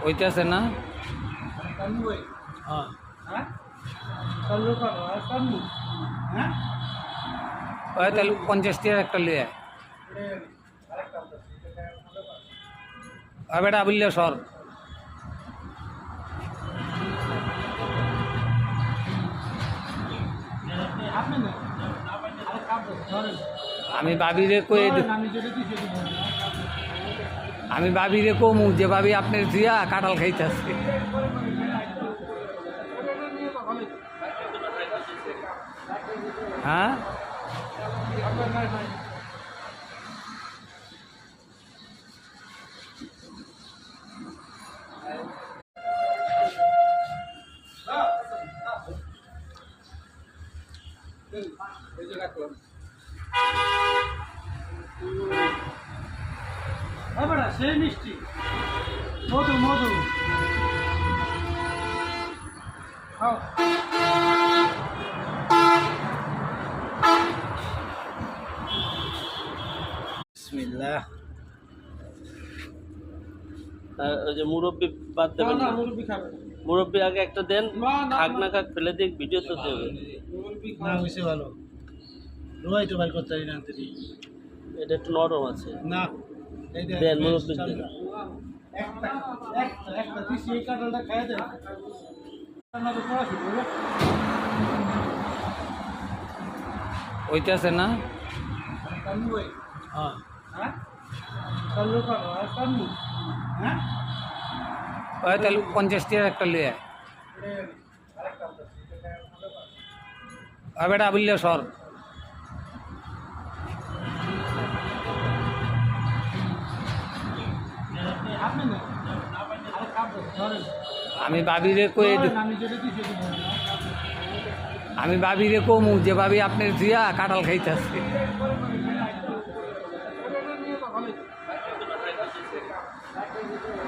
ওইটা আছে না? তাহলে 50 টাকার একটা লিয়ে বেটা বললে সর। আমি ভাবিরে কমু যে ভাবি আপনার দিয়া কাঁঠাল খাইতেছে। হ্যাঁ সেই মিষ্টি মধু মধু বিসমিল্লাহ। ওই যে মুরব্বি বাদ দেবেন না, মুরব্বি আগে একটা দেন, খাক না খাক ফেলে দিক, ভিডিও তো দেবে না হয়েছে ভালো রোয়াই তো ভাই করতে না এটা একটু নরম আছে না দেন মুরব্বি দেন। একটা দিছি এই কাঁঠালটা খাইয়ে দেন ওইটা আছে না? তাহলে 50 টাকার একটা লিয়ে বেটা বললে সর। আমি ভাবিরে কমু যে ভাবি আপনার দিয়া কাঁঠাল খাইতেছে।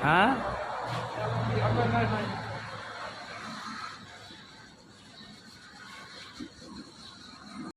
হ্যাঁ